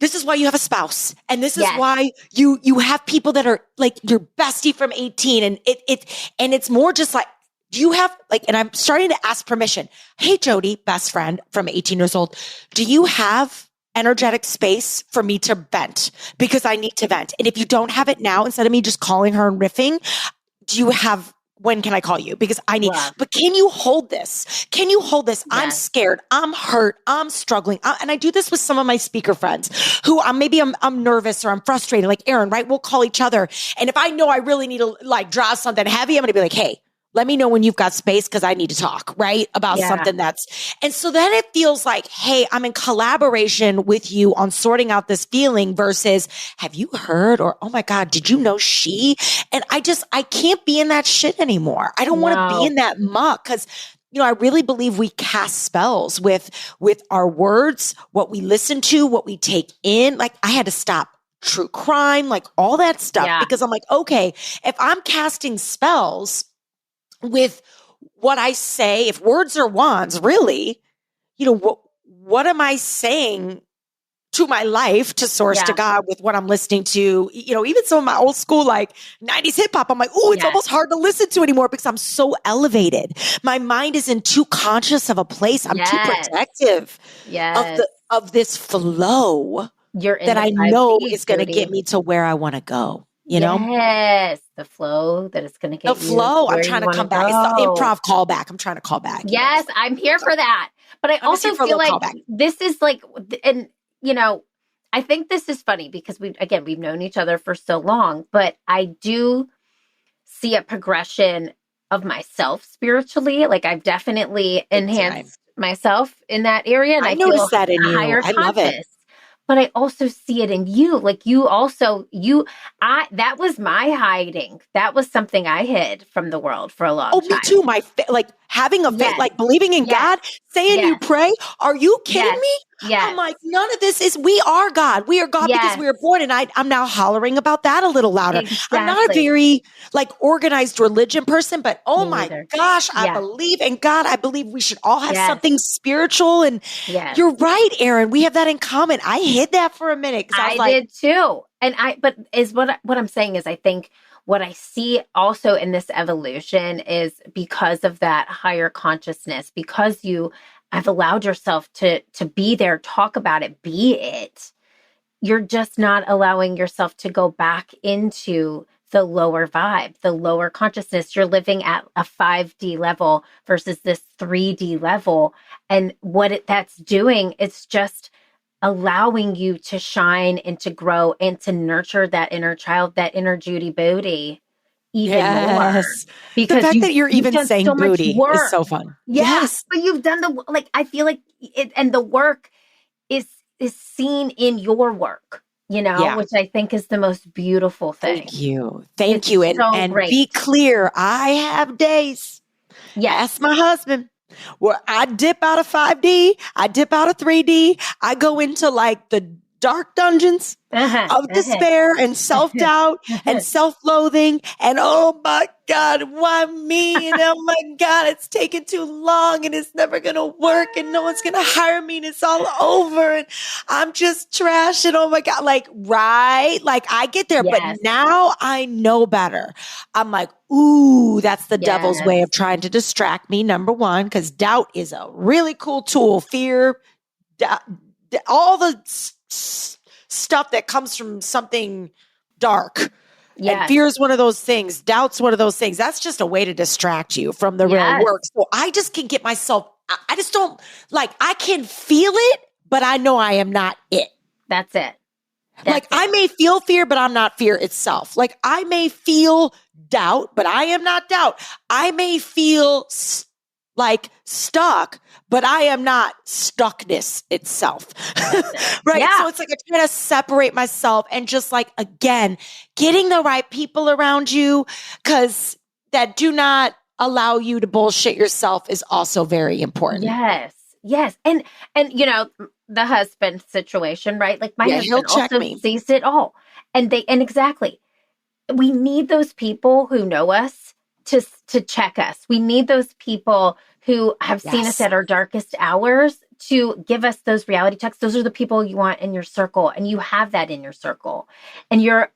this is why you have a spouse. And this is why you have people that are like your bestie from 18. And it's more just like, do you have and I'm starting to ask permission. Hey, Jodi, best friend from 18 years old. Do you have energetic space for me to vent? Because I need to vent. And if you don't have it now, instead of me just calling her and riffing, when can I call you? Because I need, but can you hold this? Can you hold this? Yes. I'm scared. I'm hurt. I'm struggling. And I do this with some of my speaker friends who I'm nervous or I'm frustrated. Like Erin, right? We'll call each other. And if I know I really need to draw something heavy, I'm going to be like, hey, let me know when you've got space because I need to talk, right? About something and so then it feels like, hey, I'm in collaboration with you on sorting out this feeling versus have you heard or, oh my God, did you know she? And I can't be in that shit anymore. I don't want to be in that muck because, I really believe we cast spells with our words, what we listen to, what we take in. Like I had to stop true crime, all that stuff because I'm like, okay, if I'm casting spells with what I say, if words are wands, really, what am I saying to my life to source to God with what I'm listening to? Even some of my old school, 90s hip hop, I'm like, oh, it's almost hard to listen to anymore because I'm so elevated. My mind isn't too conscious of a place. I'm too protective of this flow that I know is going to get me to where I want to go. Yes, the flow that is going to get the flow. I'm trying to come back. It's the improv callback. I'm trying to call back. Yes, I'm here for that. But I also feel like this is and I think this is funny because we've known each other for so long, but I do see a progression of myself spiritually. I've definitely enhanced myself in that area. And I noticed that in you. I love it. But I also see it in you. That was my hiding. That was something I hid from the world for a long time. Oh, me too. Having a faith, believing in God, saying you pray. Are you kidding me? Yes. I'm like, none of this is, we are God. We are God because we were born. And I'm now hollering about that a little louder. Exactly. I'm not a very organized religion person, but oh my gosh, I believe in God. I believe we should all have something spiritual. And you're right, Erin. We have that in common. I hid that for a minute. I did too. But is what I'm saying is I think what I see also in this evolution is because of that higher consciousness, because you have allowed yourself to be there, talk about it, be it. You're just not allowing yourself to go back into the lower vibe, the lower consciousness. You're living at a 5D level versus this 3D level. And what that's doing, it's just allowing you to shine and to grow and to nurture that inner child, that inner Judy booty even more. The fact that you're you've even done saying so much booty work. is so fun. Yeah, Yes. but you've done I feel like it, and the work is seen in your work, which I think is the most beautiful thing. Thank you. Thank you. And great. Be clear, I have days. Yes. Ask my husband. Where I dip out of 5D, I dip out of 3D, I go into like the dark dungeons of despair and self-doubt and self-loathing. And oh my God, why me? And oh my God, it's taken too long and it's never going to work and no one's going to hire me and it's all over and I'm just trash. And oh my God, right? I get there, but now I know better. I'm like, ooh, that's the devil's way of trying to distract me. Number one, because doubt is a really cool tool. Fear, all the stuff that comes from something dark. And fear is one of those things. Doubt's one of those things. That's just a way to distract you from the real work. So I just can get myself, I just don't I can feel it, but I know I am not it. That's it. I may feel fear, but I'm not fear itself. I may feel doubt, but I am not doubt. I may feel stuck, but I am not stuckness itself. Right. Yeah. So it's I try to separate myself and just again, getting the right people around you because that do not allow you to bullshit yourself is also very important. Yes. Yes. And the husband situation, right? My husband also sees it all. And exactly. We need those people who know us to check us. We need those people who have seen us at our darkest hours to give us those reality checks. Those are the people you want in your circle, and you have that in your circle. And you're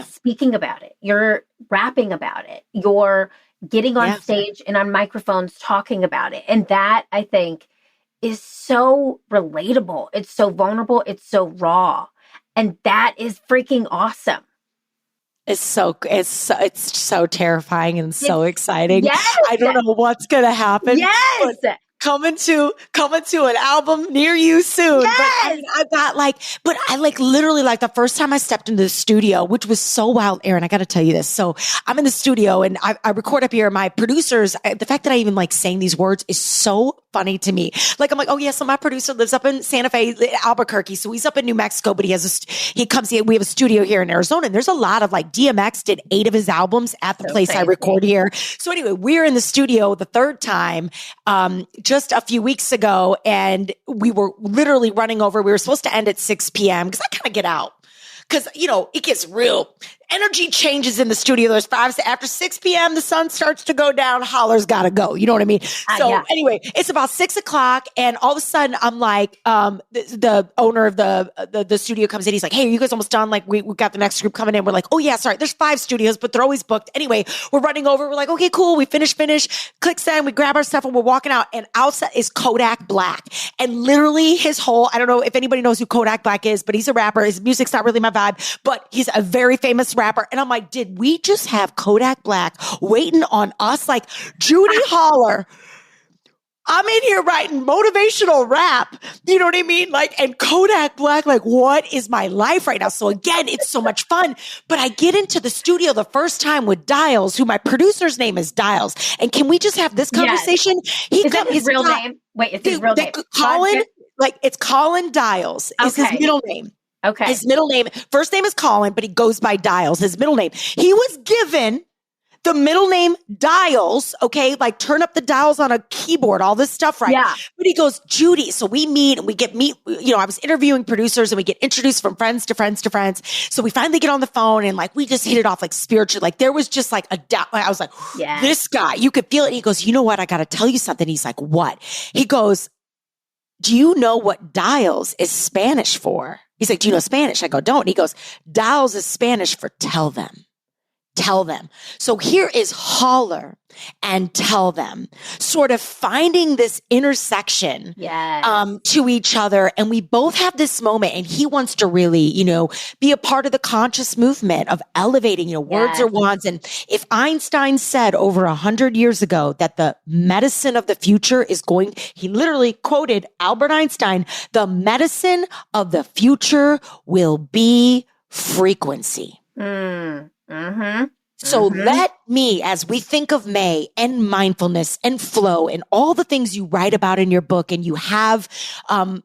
speaking about it. You're rapping about it. You're getting on stage and on microphones talking about it. And that, I think, is so relatable. It's so vulnerable. It's so raw. And that is freaking awesome. It's so terrifying and so exciting. Yes. I don't know what's going to happen. Yes. Coming to an album near you soon. Yes. But I literally the first time I stepped into the studio, which was so wild, Erin, I got to tell you this. So I'm in the studio and I record up here. My producers, the fact that I even saying these words is so funny to me. I'm oh yeah. So my producer lives up in Santa Fe, Albuquerque. So he's up in New Mexico, but we have a studio here in Arizona. And there's a lot of DMX did 8 of his albums at the place crazy. I record here. So anyway, we're in the studio the third time, just a few weeks ago, and we were literally running over. We were supposed to end at 6 p.m. because I kind of get out. Because, it gets real. Energy changes in the studio. There's 5 after 6 p.m. The sun starts to go down. Holler's got to go. You know what I mean? So anyway, it's about 6 o'clock, and all of a sudden, I'm the owner of the studio comes in. He's like, "Hey, are you guys almost done? We got the next group coming in." We're like, "Oh yeah, sorry. There's 5 studios, but they're always booked." Anyway, we're running over. We're like, "Okay, cool. We finish. Click send. We grab our stuff and we're walking out. And outside is Kodak Black, and literally his whole. I don't know if anybody knows who Kodak Black is, but he's a rapper. His music's not really my vibe, but he's a very famous rapper. And I'm like, did we just have Kodak Black waiting on us? Judi Holler. I'm in here writing motivational rap. You know what I mean? And Kodak Black, what is my life right now? So again, it's so much fun. But I get into the studio the first time with Dials, who my producer's name is Dials. And can we just have this conversation? Is that his real name? Wait, it's his real name. Colin, it's Colin Dials is his middle name. Okay. His middle name, first name is Colin, but he goes by Dials, his middle name. He was given the middle name Dials, okay? Turn up the dials on a keyboard, all this stuff, right? Yeah. But he goes, Judi. So we meet and I was interviewing producers and we get introduced from friends to friends to friends. So we finally get on the phone and we just hit it off spiritually. There was just a doubt. I was like, this guy, you could feel it. And he goes, you know what? I got to tell you something. He's like, what? He goes, do you know what Dials is Spanish for? He's like, do you know Spanish? I go, don't. And he goes, dials is Spanish for tell them. Tell them. So here is holler and tell them, sort of finding this intersection to each other. And we both have this moment, and he wants to really, be a part of the conscious movement of elevating, words are wands. And if Einstein said over 100 years ago that the medicine of the future is he literally quoted Albert Einstein, the medicine of the future will be frequency. So let me, as we think of May and mindfulness and flow and all the things you write about in your book and you have on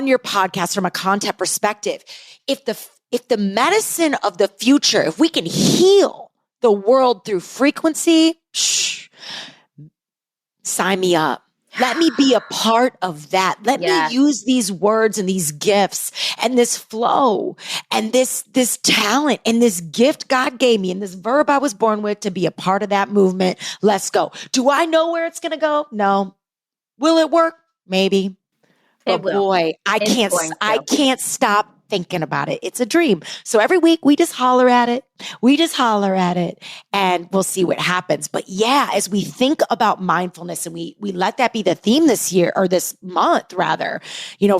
your podcast from a content perspective, if the medicine of the future, if we can heal the world through frequency, sign me up. Let me be a part of that. Let me use these words and these gifts and this flow and this talent and this gift God gave me and this verb I was born with to be a part of that movement. Let's go. Do I know where it's going to go? No. Will it work? Maybe. But boy, I can't stop thinking about it. It's a dream. So every week we just holler at it. And we'll see what happens. But yeah, as we think about mindfulness and we let that be the theme this year or this month rather,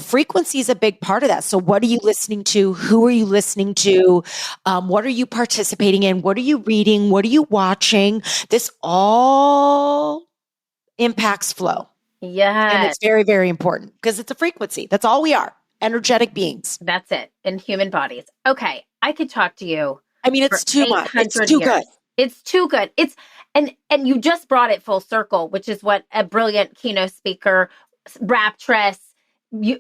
frequency is a big part of that. So what are you listening to? Who are you listening to? What are you participating in? What are you reading? What are you watching? This all impacts flow. Yeah. And it's very, very important because it's a frequency. That's all we are. Energetic beings. That's it. In human bodies. Okay. I could talk to you. I mean, it's too much. It's too good. It's too good. And you just brought it full circle, which is what a brilliant keynote speaker, raptress,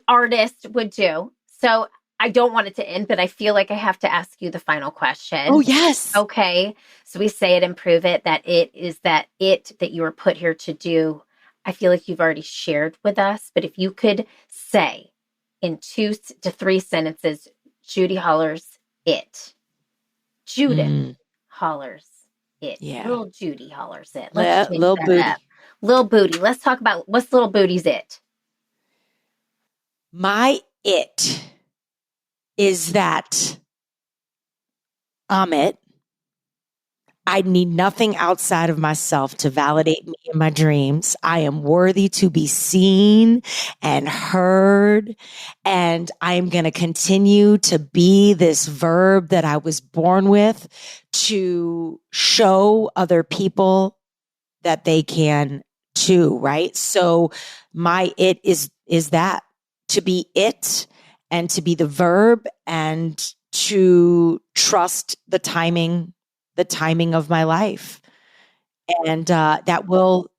artist would do. So I don't want it to end, but I feel like I have to ask you the final question. Oh, yes. Okay. So we say it and prove it that it is that you were put here to do. I feel like you've already shared with us, but if you could say in 2 to 3 sentences, Judi Holler's it. Judith Holler's it. Yeah. Little Judi Holler's it. Little booty. Up. Little booty. Let's talk about what's little booty's it. My it is that I'm it. I need nothing outside of myself to validate me in my dreams. I am worthy to be seen and heard. And I am going to continue to be this verb that I was born with to show other people that they can too, right? So my it is that to be it and to be the verb and to trust the timing of my life. And that will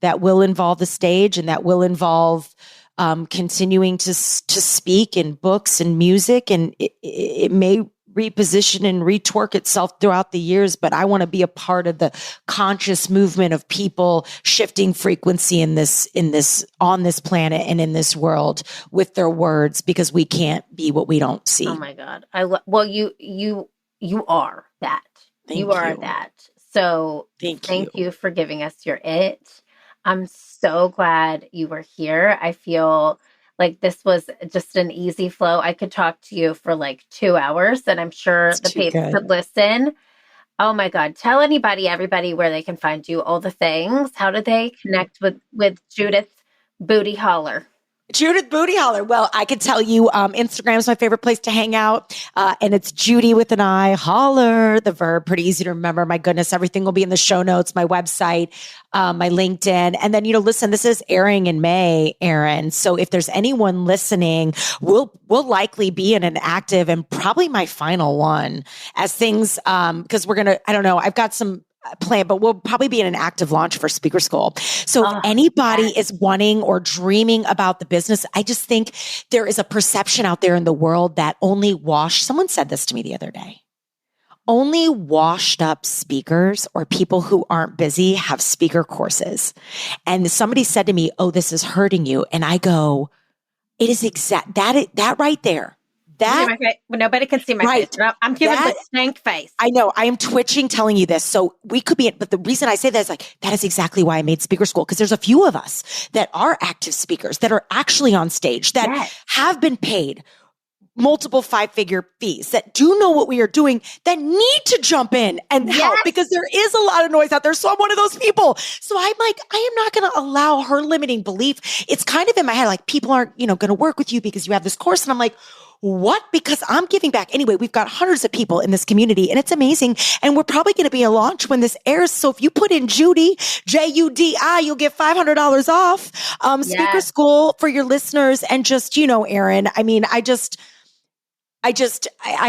involve the stage, and that will involve continuing to speak in books and music, and it may reposition and retwork itself throughout the years, but I want to be a part of the conscious movement of people shifting frequency in this on this planet and in this world with their words, because we can't be what we don't see. Oh my God. You are that. You are that. So thank you for giving us your it. I'm so glad you were here. I feel like this was just an easy flow. I could talk to you for like 2 hours, and I'm sure the papes could listen. Oh my God. Tell everybody where they can find you, all the things. How do they connect with Judith Booty Holler? Judith Booty Holler. Well, I can tell you, Instagram is my favorite place to hang out. And it's Judi with an I, Holler, the verb, pretty easy to remember. My goodness, everything will be in the show notes, my website, my LinkedIn. And then, listen, this is airing in May, Erin. So if there's anyone listening, we'll likely be in an active and probably my final one as things, because I don't know, I've got some plan, but we'll probably be in an active launch for Speaker School. So if anybody is wanting or dreaming about the business, I just think there is a perception out there in the world that someone said this to me the other day, only washed up speakers or people who aren't busy have speaker courses. And somebody said to me, "Oh, this is hurting you." And I go, it is that right there. Nobody can see my face. I'm giving the stank face. I know. I am twitching telling you this. So we could be, but the reason I say that is that is exactly why I made Speaker School. Because there's a few of us that are active speakers that are actually on stage that have been paid multiple 5-figure fees that do know what we are doing that need to jump in and help because there is a lot of noise out there. So I'm one of those people. So I'm like, I am not going to allow her limiting belief. It's kind of in my head, like people aren't, going to work with you because you have this course. And I'm like, what? Because I'm giving back. Anyway, we've got hundreds of people in this community and it's amazing. And we're probably going to be a launch when this airs. So if you put in Judi, Judi, you'll get $500 off, speaker school for your listeners. And just, Erin, I mean, I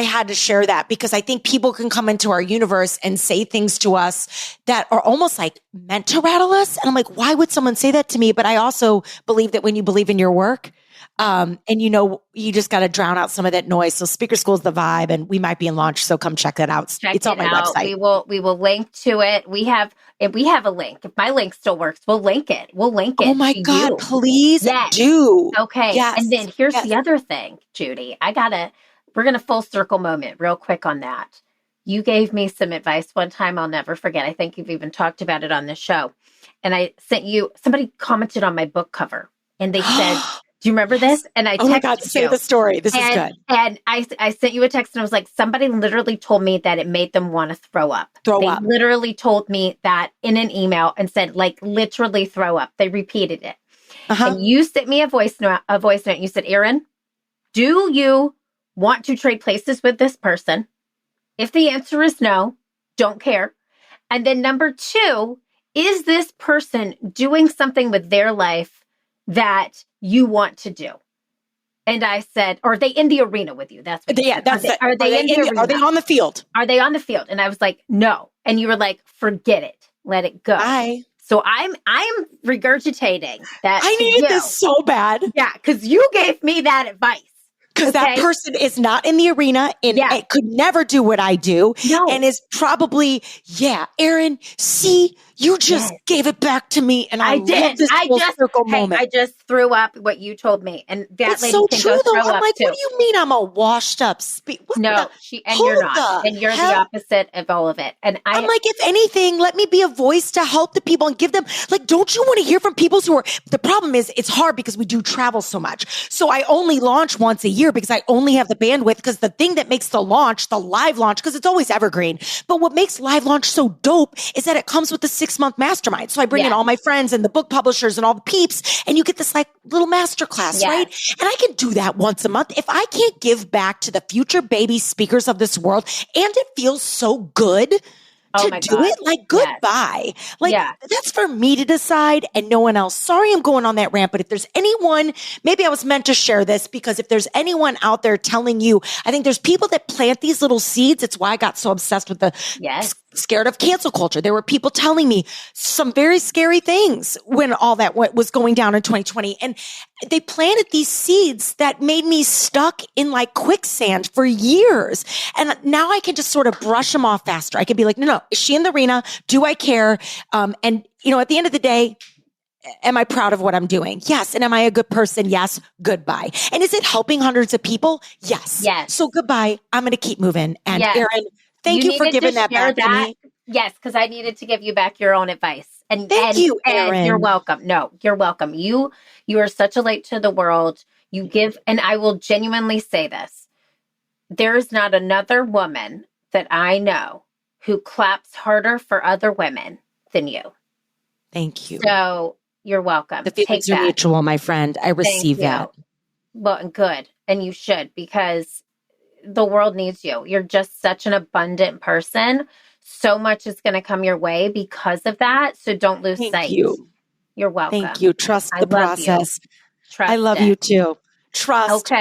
had to share that because I think people can come into our universe and say things to us that are almost like meant to rattle us. And I'm like, why would someone say that to me? But I also believe that when you believe in your work, and you just got to drown out some of that noise. So speaker school is the vibe and we might be in launch. So come check that out. It's on my website. We will link to it. We have a link. If my link still works, we'll link it. Oh my God, please do. Okay. Yes. And then here's the other thing, Judi. We're going to full circle moment real quick on that. You gave me some advice one time I'll never forget. I think you've even talked about it on the show. And I sent you, somebody commented on my book cover and they said, do you remember this? And I texted my God, say the story. This is good. And I sent you a text and I was like, somebody literally told me that it made them want to throw up. They literally told me that in an email and said, like, literally throw up. They repeated it. And you sent me a voice note. You said, Erin, do you want to trade places with this person? If the answer is no, don't care. And then number 2, is this person doing something with their life that you want to do? And I said, are they in the arena with you? That's what are they in the arena? Are they on the field? Are they on the field? And I was like, no. And you were like, forget it. Let it go. Bye. So I'm regurgitating that. I needed this so bad. Yeah, because you gave me that advice. Because that person is not in the arena and it could never do what I do. No. And is probably, Erin, see, you just gave it back to me. And I love this full circle moment. I just threw up what you told me. And that lady so can true, go though. throw I'm up like, too. what do you mean I'm a washed up No, you're not. And you're the opposite of all of it. And I'm like, if anything, let me be a voice to help the people and give them, like, don't you want to hear from people who are, the problem is it's hard because we do travel so much. So I only launch once a year because I only have the bandwidth, because the thing that makes the live launch, because it's always evergreen. But what makes live launch so dope is that it comes with the 6-month mastermind. So I bring in all my friends and the book publishers and all the peeps, and you get this like little masterclass, right? And I can do that once a month. If I can't give back to the future baby speakers of this world, and it feels so good to do it, like, goodbye. Like, that's for me to decide and no one else. Sorry, I'm going on that rant, but if there's anyone, maybe I was meant to share this, because if there's anyone out there telling you, I think there's people that plant these little seeds. It's why I got so obsessed with the scared of cancel culture. There were people telling me some very scary things when all that was going down in 2020. And they planted these seeds that made me stuck in like quicksand for years. And now I can just sort of brush them off faster. I can be like, no, is she in the arena? Do I care? And at the end of the day, am I proud of what I'm doing? Yes. And am I a good person? Yes. Goodbye. And is it helping hundreds of people? Yes. Yes. So goodbye. I'm going to keep moving. And Erin, thank you for giving that back to me. Yes, because I needed to give you back your own advice. And thank you, Erin. And you're welcome. No, you're welcome. You are such a light to the world. You give, and I will genuinely say this. There is not another woman that I know who claps harder for other women than you. Thank you. So you're welcome. The feelings are mutual, my friend. I receive that. Well, good. And you should, because the world needs you. You're just such an abundant person. So much is going to come your way because of that. So don't lose sight. Thank you. You're welcome. Thank you. Trust the process. I love you too. Trust.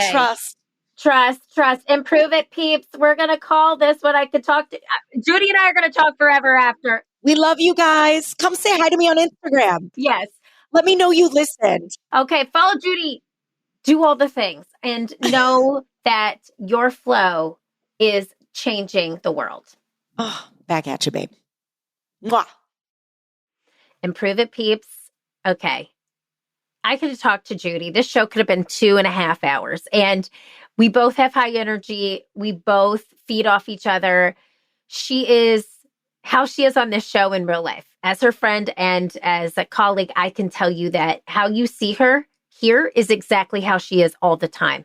Improve it, peeps. We're going to call this what I could talk to. Judi and I are going to talk forever after. We love you guys. Come say hi to me on Instagram. Yes. Let me know you listened. Okay. Follow Judi. Do all the things and know that your flow is changing the world. Oh, back at you, babe. Mwah. Improve it, peeps. Okay. I could have talked to Judi. This show could have been 2.5 hours. And we both have high energy. We both feed off each other. She is how she is on this show in real life. As her friend and as a colleague, I can tell you that how you see her here is exactly how she is all the time.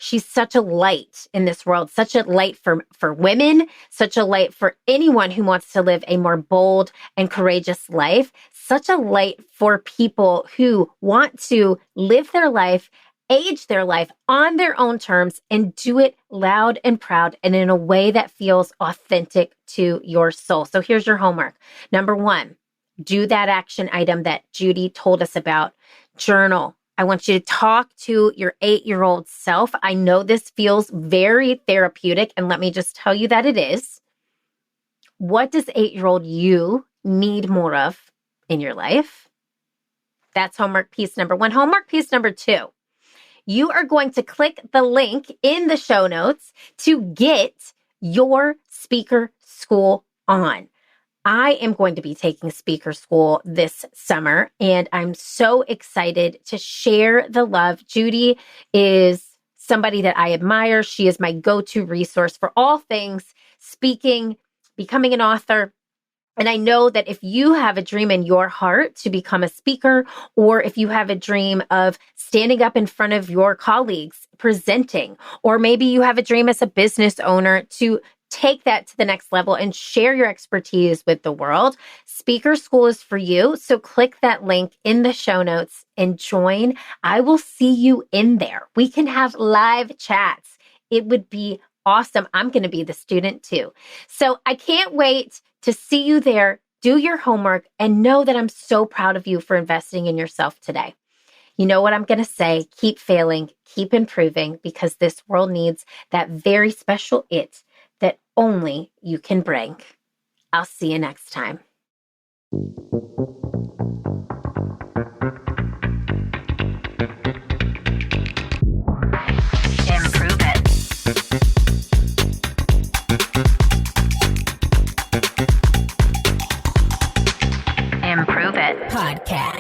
She's such a light in this world, such a light for women, such a light for anyone who wants to live a more bold and courageous life, such a light for people who want to live their life, age their life on their own terms, and do it loud and proud and in a way that feels authentic to your soul. So here's your homework. Number 1, do that action item that Judi told us about. Journal. I want you to talk to your 8-year-old self. I know this feels very therapeutic, and let me just tell you that it is. What does 8-year-old you need more of in your life? That's homework piece number 1. Homework piece number 2. You are going to click the link in the show notes to get your speaker school on. I am going to be taking speaker school this summer, and I'm so excited to share the love. Judi is somebody that I admire. She is my go-to resource for all things speaking, becoming an author. And I know that if you have a dream in your heart to become a speaker, or if you have a dream of standing up in front of your colleagues, presenting, or maybe you have a dream as a business owner to take that to the next level and share your expertise with the world, Speaker School is for you. So click that link in the show notes and join. I will see you in there. We can have live chats. It would be awesome. I'm going to be the student too. So I can't wait to see you there. Do your homework and know that I'm so proud of you for investing in yourself today. You know what I'm going to say? Keep failing, keep improving, because this world needs that very special it that only you can bring. I'll see you next time. Improve it. Improve It Podcast.